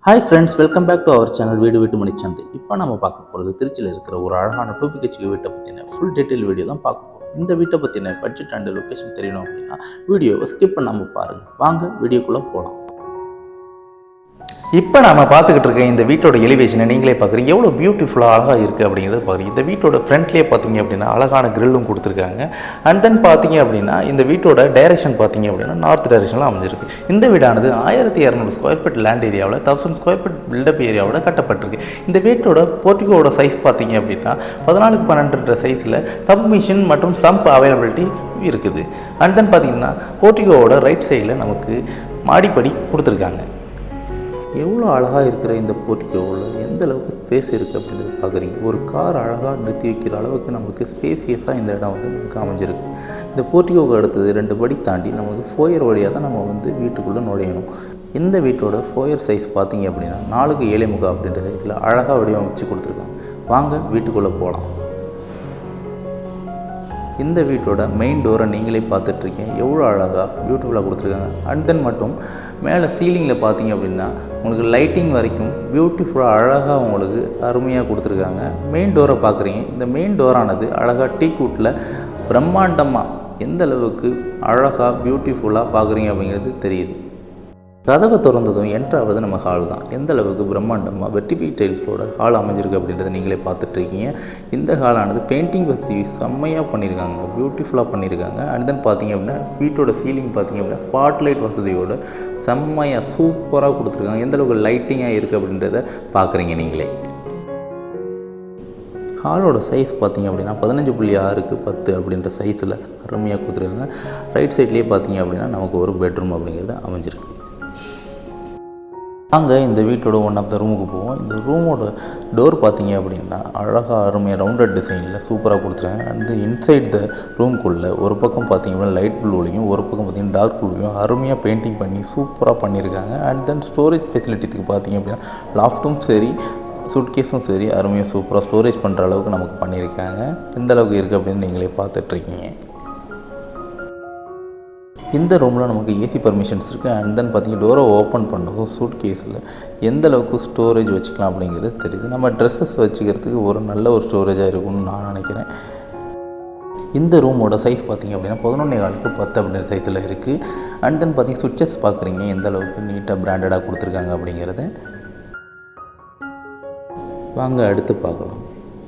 Hi friends, welcome back to our channel வீடு வீட்டு மணிச்சந்தை. இப்போ நம்ம பார்க்க போகிறது திருச்சியில் இருக்கிற ஒரு அழகான 2BHK வீட்டை பற்றின ஃபுல் டீட்டெயில் வீடியோ தான் பார்க்க போகிறோம். இந்த வீட்டை பற்றின பட்ஜெட் அண்ட் லொக்கேஷன் தெரியணும் அப்படின்னா வீடியோவை ஸ்கிப் பண்ணாமல் பாருங்கள். வாங்க வீடியோக்குள்ளே போகலாம். இப்போ நம்ம பார்த்துக்கிட்டு இருக்க இந்த வீட்டோட எலிவேஷனை நீங்களே பார்க்குறீங்க, எவ்வளோ பியூட்டிஃபுல்லாக அழகாக இருக்குது அப்படிங்கிறத பாருங்கள். இந்த வீட்டோட ஃப்ரண்ட்லேயே பார்த்தீங்க அப்படின்னா அழகான கிரில்லும் கொடுத்துருக்காங்க. அண்ட் தென் பார்த்தீங்க அப்படின்னா இந்த வீட்டோட டைரக்ஷன் பார்த்தீங்க அப்படின்னா நார்த் டைரக்ஷனில் அமைஞ்சிருக்கு. இந்த வீடானது 1200 ஸ்கொயர் ஃபீட் லேண்ட் ஏரியாவில் 1000 ஸ்கொயர் ஃபீட் பில்டப் ஏரியாவோட கட்டப்பட்டிருக்கு. இந்த வீட்டோட போர்ட்டிகோட சைஸ் பார்த்தீங்க அப்படின்னா 14x12 சைஸில் சப்மிஷன் மற்றும் சம்ப் அவைலபிலிட்டி இருக்குது. அண்ட் தென் பார்த்தீங்கன்னா போர்ட்டிகோவோட ரைட் சைடில் நமக்கு மாடிப்படி கொடுத்துருக்காங்க. எவ்வளோ அழகாக இருக்கிற இந்த போர்ட்டிகோவில் எந்த அளவுக்கு ஸ்பேஸ் இருக்குது அப்படின்றது பார்க்குறீங்க. ஒரு கார் அழகாக நிறுத்தி வைக்கிற அளவுக்கு நமக்கு ஸ்பேசியஸாக இந்த இடம் வந்து நமக்கு அமைஞ்சிருக்கு. இந்த போர்ட்டிகோவுக்கு அடுத்தது 2 படி தாண்டி நமக்கு ஃபோயர் வழியாக தான் நம்ம வந்து வீட்டுக்குள்ளே நுழையணும். இந்த வீட்டோட ஃபோயர் சைஸ் பார்த்தீங்க அப்படின்னா 4x7.25 அப்படின்ற சைஸில் அழகாக வடிவமைச்சு கொடுத்துருக்காங்க. வாங்க வீட்டுக்குள்ளே போகலாம். இந்த வீட்டோட மெயின் டோரை நீங்களே பார்த்துட்ருக்கீங்க, எவ்வளோ அழகாக பியூட்டிஃபுல்லாக கொடுத்துருக்காங்க. அண்ட் தென் மட்டும் மேலே சீலிங்கில் பார்த்தீங்க அப்படின்னா உங்களுக்கு லைட்டிங் வரைக்கும் பியூட்டிஃபுல்லாக அழகாக உங்களுக்கு அருமையாக கொடுத்துருக்காங்க. மெயின் டோரை பார்க்குறீங்க, இந்த மெயின் டோரானது அழகாக டீக்வுட்டில் பிரம்மாண்டமாக எந்த அளவுக்கு அழகாக பியூட்டிஃபுல்லாக பார்க்குறீங்க அப்படிங்கிறது தெரியுது. கதவை திறந்ததும் என்ட்ராவது நம்ம ஹால் தான். எந்த அளவுக்கு பிரம்மாண்டமாக வெட்டிஃபை டைல்ஸோட ஹால் அமைஞ்சிருக்கு அப்படின்றத நீங்களே பார்த்துட்ருக்கீங்க. இந்த ஹாலானது பெயிண்டிங் வசதி செம்மையாக பண்ணியிருக்காங்க, பியூட்டிஃபுல்லாக பண்ணியிருக்காங்க. அண்ட் தென் பார்த்தீங்க அப்படின்னா வீட்டோட சீலிங் பார்த்தீங்க அப்படின்னா ஸ்பாட்லைட் வசதியோட செம்மையாக சூப்பராக கொடுத்துருக்காங்க. எந்த அளவுக்கு லைட்டிங்காக இருக்குது அப்படின்றத பார்க்குறீங்க நீங்களே. ஹாலோட சைஸ் பார்த்திங்க அப்படின்னா 15.6x10 அப்படின்ற சைஸில் அருமையாக கொடுத்துருக்காங்க. ரைட் சைட்லேயே பார்த்தீங்க அப்படின்னா நமக்கு ஒரு பெட்ரூம் அப்படிங்கிறது அமைஞ்சிருக்கு. அங்கே இந்த வீட்டோட ஒன் ஆஃப் த ரூமுக்கு போவோம். இந்த ரூமோட டோர் பார்த்தீங்க அப்படின்னா அழகாக அருமையாக ரவுண்டட் டிசைனில் சூப்பராக கொடுத்துருக்காங்க. அண்ட் இன்சைட் த ரூம்குள்ளே ஒரு பக்கம் பார்த்தீங்க அப்படின்னா லைட் ப்ளூலையும் ஒரு பக்கம் பார்த்தீங்கன்னா டார்க் ப்ளூலையும் அருமையாக பெயிண்டிங் பண்ணி சூப்பராக பண்ணியிருக்காங்க. அண்ட் தென் ஸ்டோரேஜ் ஃபெசிலிட்டிக்கு பார்த்தீங்க அப்படின்னா லாஃப்ட்டும் சரி சூட்கேஸும் சரி அருமையாக சூப்பராக ஸ்டோரேஜ் பண்ணுற அளவுக்கு நமக்கு பண்ணியிருக்காங்க. எந்த அளவுக்கு இருக்குது அப்படின்னு நீங்களே பார்த்துட்ருக்கீங்க. இந்த ரூமில் நமக்கு ஏசி பர்மிஷன்ஸ் இருக்குது. அண்ட் தென் பார்த்தீங்கன்னா டோரை ஓப்பன் பண்ணவும் சூட் கேஸில் எந்த அளவுக்கு ஸ்டோரேஜ் வச்சுக்கலாம் அப்படிங்கிறது தெரியுது. நம்ம ட்ரெஸ்ஸஸ் வச்சுக்கிறதுக்கு ஒரு நல்ல ஒரு ஸ்டோரேஜாக இருக்கும்னு நான் நினைக்கிறேன். இந்த ரூமோட சைஸ் பார்த்திங்க அப்படின்னா 11.4x10 அப்படிங்கிற சைஸில் இருக்குது. அண்ட் தென் பார்த்தீங்கன்னா சுவிட்சஸ் பார்க்குறீங்க எந்த அளவுக்கு நீட்டாக பிராண்டடாக கொடுத்துருக்காங்க அப்படிங்கிறத. வாங்க அடுத்து பார்க்கலாம்.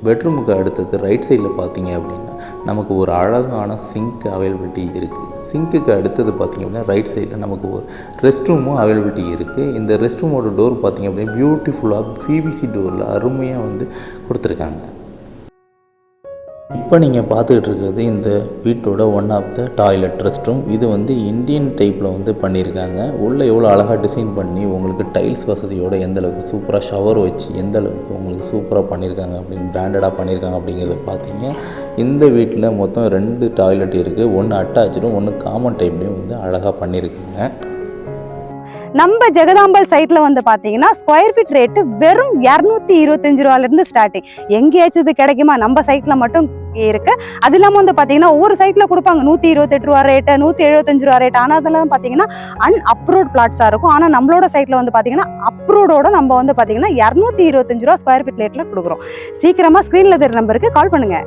பெட்ரூமுக்கு அடுத்தது ரைட் சைடில் பார்த்தீங்க அப்படின்னா நமக்கு ஒரு அழகான சிங்க் அவைலபிலிட்டி இருக்குது. சிங்க்குக்கு அடுத்தது பார்த்திங்க அப்படின்னா ரைட் சைடில் நமக்கு ஒரு ரெஸ்ட் ரூமும் அவைலபிலிட்டி இருக்குது. இந்த ரெஸ்ட் ரூமோட டோர் பார்த்திங்க அப்படின்னா பியூட்டிஃபுல்லாக பிவிசி டோரில் அருமையாக வந்து கொடுத்துருக்காங்க. இப்போ நீங்கள் பார்த்துக்கிட்டு இருக்கிறது இந்த வீட்டோட one of the toilet rest room. இது வந்து இந்தியன் டைப்பில் வந்து பண்ணியிருக்காங்க. உள்ளே எவ்வளோ அழகாக டிசைன் பண்ணி உங்களுக்கு டைல்ஸ் வசதியோடு எந்த அளவுக்கு சூப்பராக ஷவர் வச்சு எந்த அளவுக்கு உங்களுக்கு சூப்பராக பண்ணியிருக்காங்க அப்படின்னு பிராண்டடாக பண்ணியிருக்காங்க அப்படிங்கிறத பார்த்தீங்க. இந்த வீட்டில் மொத்தம் 2 டாய்லெட் இருக்குது. ஒன்று அட்டாச்சும் ஒன்று காமன் டைப்லேயும் வந்து அழகாக பண்ணியிருக்காங்க. நம்ம ஜெகதாம்பாள் சைட்ல வந்து பாத்தீங்கன்னா ஸ்கொயர் ஃபீட் ரேட்டு வெறும் 225 ரூபாயிலிருந்து ஸ்டார்டிங். எங்கேயாச்சும் இது கிடைக்குமா? நம்ம சைட்ல மட்டும் இருக்கு. அது இல்லாம வந்து பாத்தீங்கன்னா ஒவ்வொரு சைட்ல கொடுப்பாங்க 128 ரூபா ரேட்டு, 175 ரூபா ரேட். ஆனா அதெல்லாம் பாத்தீங்கன்னா அப்ரூவ்ட் பிளாட்ஸா இருக்கும். ஆனா நம்மளோட சைட்ல வந்து பாத்தீங்கன்னா அப்ரூவ்டோட நம்ம வந்து பாத்தீங்கன்னா 225 ரூபா ஸ்கொயர் ஃபீட் ரேட்ல கொடுக்குறோம். சீக்கிரமா ஸ்கிரீன்ல தெரிய நம்பருக்கு கால் பண்ணுங்க.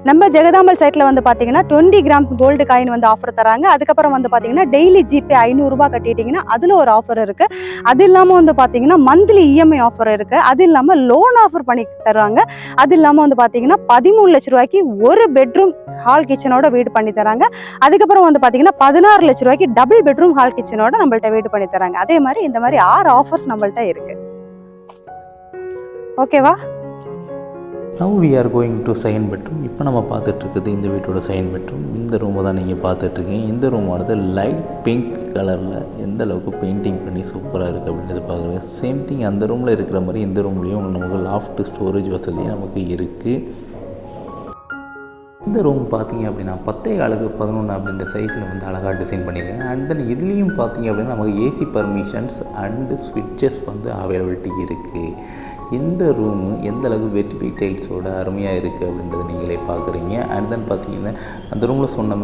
நம்ம ஜெகதாம்பாள் சைட்ல வந்து பாத்தீங்கன்னா 20 கிராம்ஸ் கோல்டு காயின் வந்து ஆஃபர் தராங்க. அதுக்கப்புறம் வந்து பாத்தீங்கன்னா டெய்லி ஜிபே 500 ரூபாய் கட்டிட்டீங்கன்னா அதுல ஒரு ஆஃபர் இருக்கு. அது இல்லாம வந்து பாத்தீங்கன்னா மந்த்லி இஎம்ஐ ஆஃபர் இருக்கு. அது இல்லாம லோன் ஆஃபர் பண்ணி தருவாங்க. அது இல்லாம வந்து பாத்தீங்கன்னா 13 லட்ச ரூபாய்க்கு ஒரு பெட்ரூம் ஹால் கிச்சனோட வீடு பண்ணி தராங்க. அதுக்கப்புறம் வந்து பாத்தீங்கன்னா 16 லட்ச ரூபாய்க்கு டபுள் பெட்ரூம் ஹால் கிச்சனோட நம்மள்ட்ட வீடு பண்ணி தராங்க. அதே மாதிரி இந்த மாதிரி 6 ஆஃபர்ஸ் நம்மள்ட்ட இருக்கு. ஓகேவா? Now we are going to second bedroom. இப்போ நம்ம பார்த்துட்ருக்குது இந்த வீட்டோட செகண்ட் பெட்ரூம். இந்த ரூமை தான் நீங்கள் பார்த்துட்ருக்கீங்க. இந்த ரூமானது லைட் பிங்க் கலரில் எந்த அளவுக்கு பெயிண்டிங் பண்ணி சூப்பராக இருக்குது அப்படின்றது பார்க்குறேன். சேம் திங் அந்த ரூமில் இருக்கிற மாதிரி இந்த ரூம்லேயும் நமக்கு லாஃப்ட் ஸ்டோரேஜ் வசதி நமக்கு இருக்குது. இந்த ரூம் பார்த்தீங்க அப்படின்னா 10x11 அப்படின்ற சைஸில் வந்து அழகாக டிசைன் பண்ணியிருக்காங்க. அண்ட் தென் இதுலேயும் பார்த்தீங்க அப்படின்னா நமக்கு ஏசி பர்மிஷன்ஸ் அண்டு ஸ்விட்சஸ் வந்து அவைலபிலிட்டி இருக்குது. இந்த ரூமு எந்த அளவுக்கு வெட்டிஃபை டைல்ஸோட அருமையாக இருக்குது அப்படின்றத நீங்களே பார்க்குறீங்க. அண்ட் தென் பார்த்தீங்கன்னா அந்த ரூமில் சொன்ன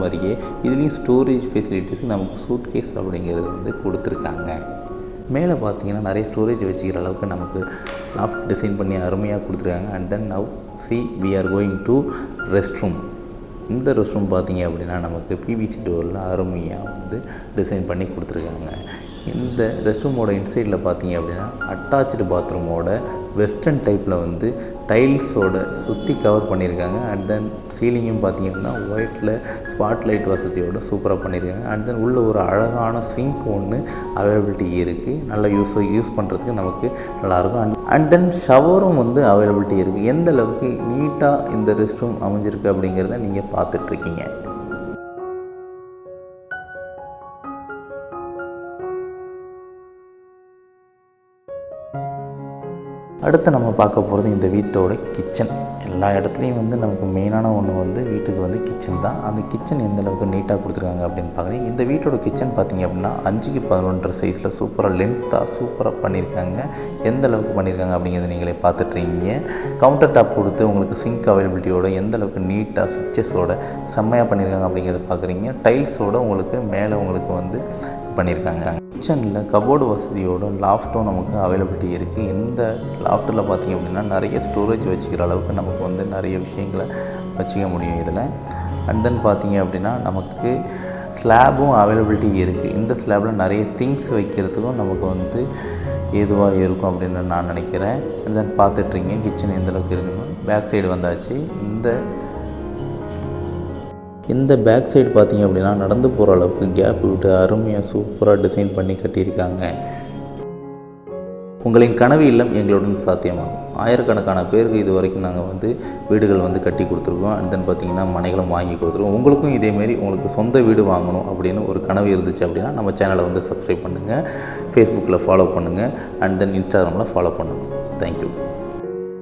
மாதிரியே இதுலேயும் ஸ்டோரேஜ் ஃபெசிலிட்டிஸ் நமக்கு சூட்கேஸ் அப்படிங்கிறது வந்து கொடுத்துருக்காங்க. மேலே பார்த்தீங்கன்னா நிறைய ஸ்டோரேஜ் வச்சுக்கிற அளவுக்கு நமக்கு லாஃப்ட் டிசைன் பண்ணி அருமையாக கொடுத்துருக்காங்க. And then now we are going to rest room. இந்த ரெஸ்ட் ரூம் பார்த்தீங்க அப்படின்னா நமக்கு பிவிசி டோரில் அருமையாக வந்து டிசைன் பண்ணி கொடுத்துருக்காங்க. இந்த ரெஸ்ட் ரூமோட இன்சைடில் பார்த்தீங்க அப்படின்னா அட்டாச்சு பாத்ரூமோட வெஸ்டர்ன் டைப்பில் வந்து டைல்ஸோட சுற்றி கவர் பண்ணியிருக்காங்க. அண்ட் தென் சீலிங்கும் பார்த்தீங்க அப்படின்னா ஒயிட்டில் ஸ்பாட் லைட் வசதியோடு சூப்பராக பண்ணியிருக்காங்க. அண்ட் தென் உள்ள ஒரு அழகான சிங்க் ஒன்று அவைலபிலிட்டி இருக்குது. நல்லா யூஸ் பண்ணுறதுக்கு நமக்கு நல்லாயிருக்கும். அண்ட் தென் ஷவரும் வந்து அவைலபிலிட்டி இருக்குது. எந்த அளவுக்கு நீட்டாக இந்த ரெஸ்ட் ரூம் அமைஞ்சிருக்கு அப்படிங்கிறத நீங்கள் பார்த்துட்ருக்கீங்க. அடுத்து நம்ம பார்க்க போகிறது இந்த வீட்டோட கிச்சன். எல்லா இடத்துலையும் வந்து நமக்கு மெயினான ஒன்று வந்து வீட்டுக்கு வந்து கிச்சன் தான். அந்த கிச்சன் எந்த அளவுக்கு நீட்டாக கொடுத்துருக்காங்க அப்படின்னு பார்க்குறீங்க. இந்த வீட்டோட கிச்சன் பார்த்திங்க அப்படின்னா 5x11 சைஸில் சூப்பராக லென்த்தாக சூப்பராக பண்ணியிருக்காங்க. எந்த அளவுக்கு பண்ணியிருக்காங்க அப்படிங்கிறத நீங்களே பார்த்துட்ருக்கீங்க. கவுண்டர் டாப் கொடுத்து உங்களுக்கு சிங்க் அவைலபிலிட்டியோட எந்த அளவுக்கு நீட்டாக சுவிட்சஸோட செம்மையாக பண்ணியிருக்காங்க அப்படிங்கிறத பார்க்குறீங்க. டைல்ஸோட உங்களுக்கு மேலே உங்களுக்கு வந்து பண்ணியிருக்காங்க. கிச்சனில் கபோர்டு வசதியோட லாஃப்ட்டும் நமக்கு அவைலபிலிட்டி இருக்குது. இந்த லாஃப்ட்டில் பார்த்திங்க அப்படின்னா நிறைய ஸ்டோரேஜ் வச்சுக்கிற அளவுக்கு நமக்கு வந்து நிறைய விஷயங்களை வச்சுக்க முடியும் இதில். அண்ட் தென் பார்த்திங்க அப்படின்னா நமக்கு ஸ்லாபும் அவைலபிலிட்டி இருக்குது. இந்த ஸ்லாபில் நிறைய திங்ஸ் வைக்கிறதுக்கும் நமக்கு வந்து ஏதுவாக இருக்கும் அப்படின்னு நான் நினைக்கிறேன். அண்ட் தென் பார்த்துட்ருக்கீங்க கிச்சன் எந்தளவுக்கு இருக்குன்னு. பேக் சைடு வந்தாச்சு. இந்த பேக் சைடு பார்த்திங்க அப்படின்னா நடந்து போகிற அளவுக்கு கேப் விட்டு அருமையாக சூப்பராக டிசைன் பண்ணி கட்டியிருக்காங்க. உங்களின் கனவு இல்லம் எங்களுடன் சாத்தியமாகும். ஆயிரக்கணக்கான பேருக்கு இது வரைக்கும் நாங்கள் வந்து வீடுகள் வந்து கட்டி கொடுத்துருக்கோம். அண்ட் தென் பார்த்திங்கன்னா மனைகளும் வாங்கி கொடுத்துருக்கோம். உங்களுக்கும் இதேமாரி உங்களுக்கு சொந்த வீடு வாங்கணும் அப்படின்னு ஒரு கனவு இருந்துச்சு அப்படின்னா நம்ம சேனலை வந்து சப்ஸ்கிரைப் பண்ணுங்கள், ஃபேஸ்புக்கில் ஃபாலோ பண்ணுங்கள், அண்ட் தென் இன்ஸ்டாகிராமில் ஃபாலோ பண்ணுங்கள். தேங்க்யூ.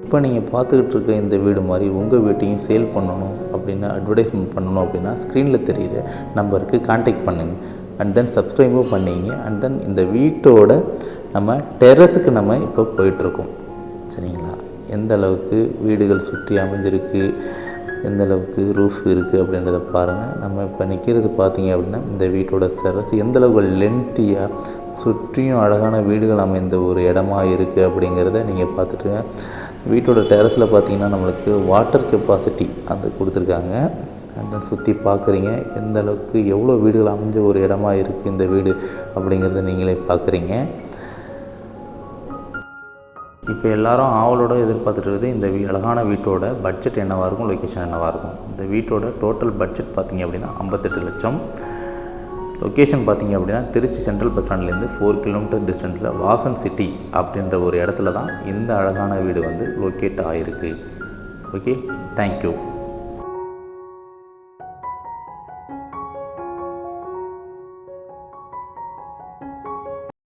இப்போ நீங்கள் பார்த்துக்கிட்டு இருக்க இந்த வீடு மாதிரி உங்கள் வீட்டையும் சேல் பண்ணணும் அப்படின்னு அட்வர்டைஸ்மெண்ட் பண்ணணும் அப்படின்னா ஸ்க்ரீனில் தெரிகிற நம்பருக்கு கான்டாக்ட் பண்ணுங்கள். அண்ட் தென் சப்ஸ்கிரைபும் பண்ணிங்க. அண்ட் தென் இந்த வீட்டோட நம்ம டெரஸுக்கு நம்ம இப்போ போயிட்டுருக்கோம். சரிங்களா? எந்த அளவுக்கு வீடுகள் சுற்றி அமைஞ்சிருக்கு, எந்த அளவுக்கு ரூஃப் இருக்குது அப்படின்றத பாருங்கள். நம்ம இப்போ நிற்கிறது பார்த்தீங்க அப்படின்னா இந்த வீட்டோட டெரஸ் எந்த அளவுக்கு லென்த்தியாக சுற்றியும் அழகான வீடுகள் அமைந்த ஒரு இடமா இருக்குது அப்படிங்கிறத நீங்கள் பார்த்துட்டு வீட்டோட டெரஸில் பார்த்தீங்கன்னா நம்மளுக்கு வாட்டர் கெப்பாசிட்டி அது கொடுத்துருக்காங்க. அண்ட் சுற்றி பார்க்குறீங்க எந்த அளவுக்கு எவ்வளோ வீடுகள் அமைஞ்ச ஒரு இடமா இருக்குது இந்த வீடு அப்படிங்கிறத நீங்களே பார்க்குறீங்க. இப்போ எல்லாரும் ஆவலோட எதிர்பார்த்துட்டு இருக்குது இந்த அழகான வீட்டோட பட்ஜெட் என்னவாக இருக்கும், லொக்கேஷன் என்னவாக இருக்கும். இந்த வீட்டோட டோட்டல் பட்ஜெட் பார்த்திங்க அப்படின்னா 58 லட்சம். லொக்கேஷன் பார்த்திங்க அப்படின்னா திருச்சி சென்ட்ரல் பஸ் ஸ்டாண்ட்லேருந்து 4 கிலோமீட்டர் டிஸ்டன்ஸில் வாசன் சிட்டி அப்படின்ற ஒரு இடத்துல தான் இந்த அழகான வீடு வந்து லொக்கேட் ஆகிருக்கு. Okay, thank you.